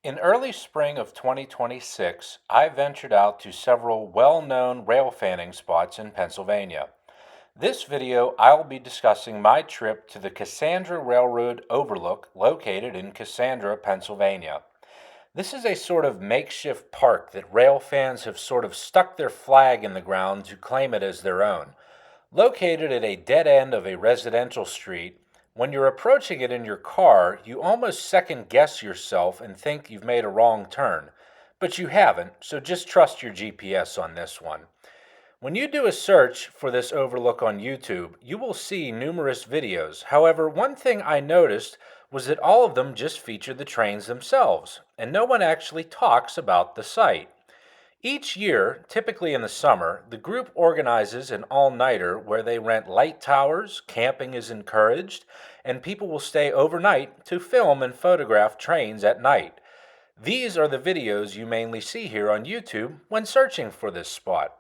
In early spring of 2026, I ventured out to several well-known rail fanning spots in Pennsylvania. This video, I'll be discussing my trip to the Cassandra Railroad Overlook located in Cassandra, Pennsylvania. This is a sort of makeshift park that rail fans have sort of stuck their flag in the ground to claim it as their own. Located at a dead end of a residential street, when you're approaching it in your car, you almost second guess yourself and think you've made a wrong turn. But you haven't, so just trust your GPS on this one. When you do a search for this overlook on YouTube, you will see numerous videos. However, one thing I noticed was that all of them just feature the trains themselves, and no one actually talks about the site. Each year, typically in the summer, the group organizes an all-nighter where they rent light towers, camping is encouraged, and people will stay overnight to film and photograph trains at night. These are the videos you mainly see here on YouTube when searching for this spot.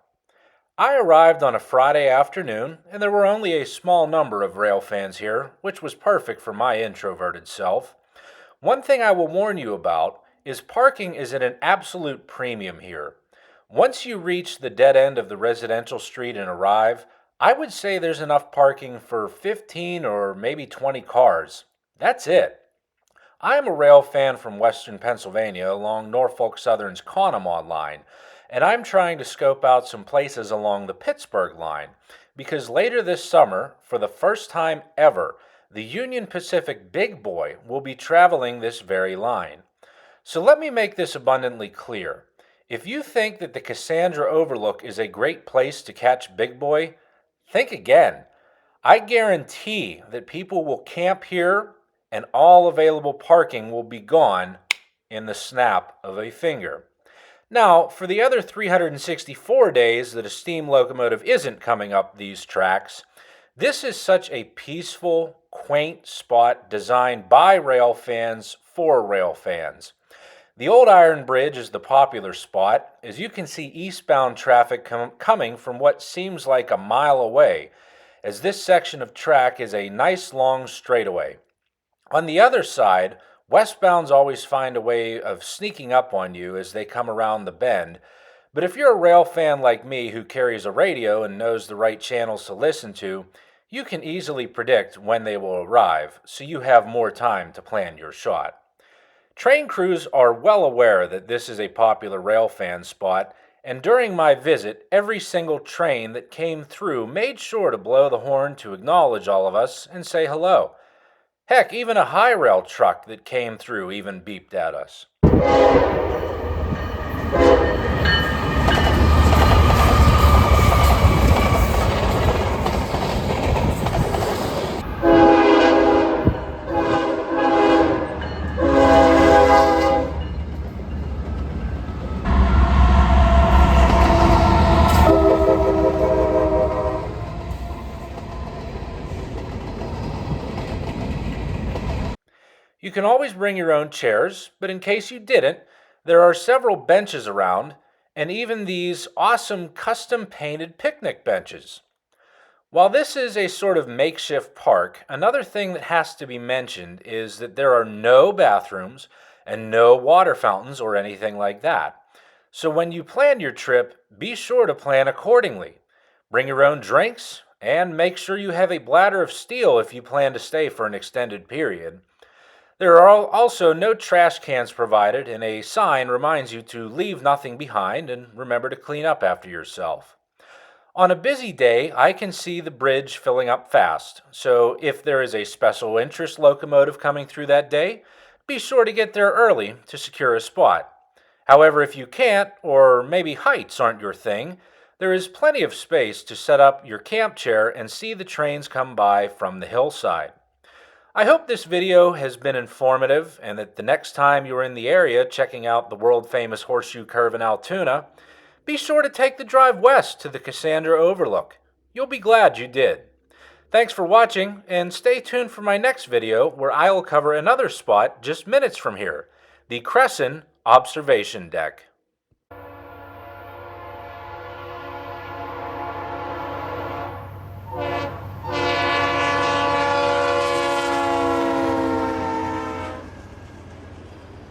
I arrived on a Friday afternoon, and there were only a small number of rail fans here, which was perfect for my introverted self. One thing I will warn you about is parking is at an absolute premium here. Once you reach the dead end of the residential street and arrive, I would say there's enough parking for 15 or maybe 20 cars. That's it. I am a rail fan from western Pennsylvania along Norfolk Southern's Conemaugh line, and I'm trying to scope out some places along the Pittsburgh line because later this summer, for the first time ever, the Union Pacific Big Boy will be traveling this very line. So let me make this abundantly clear. If you think that the Cassandra Overlook is a great place to catch Big Boy, think again. I guarantee that people will camp here and all available parking will be gone in the snap of a finger. Now, for the other 364 days that a steam locomotive isn't coming up these tracks, this is such a peaceful, quaint spot designed by rail fans for rail fans. The Old Iron Bridge is the popular spot, as you can see eastbound traffic coming from what seems like a mile away, as this section of track is a nice long straightaway. On the other side, westbounds always find a way of sneaking up on you as they come around the bend, but if you're a rail fan like me who carries a radio and knows the right channels to listen to, you can easily predict when they will arrive, so you have more time to plan your shot. Train crews are well aware that this is a popular rail fan spot, and during my visit, every single train that came through made sure to blow the horn to acknowledge all of us and say hello. Heck, even a high rail truck that came through even beeped at us. You can always bring your own chairs, but in case you didn't, there are several benches around, and even these awesome custom painted picnic benches. While this is a sort of makeshift park, another thing that has to be mentioned is that there are no bathrooms and no water fountains or anything like that. So when you plan your trip, be sure to plan accordingly. Bring your own drinks, and make sure you have a bladder of steel if you plan to stay for an extended period. There are also no trash cans provided, and a sign reminds you to leave nothing behind and remember to clean up after yourself. On a busy day, I can see the bridge filling up fast, so if there is a special interest locomotive coming through that day, be sure to get there early to secure a spot. However, if you can't, or maybe heights aren't your thing, there is plenty of space to set up your camp chair and see the trains come by from the hillside. I hope this video has been informative and that the next time you're in the area checking out the world-famous Horseshoe Curve in Altoona, be sure to take the drive west to the Cassandra Overlook. You'll be glad you did. Thanks for watching, and stay tuned for my next video where I will cover another spot just minutes from here, the Crescent Observation Deck.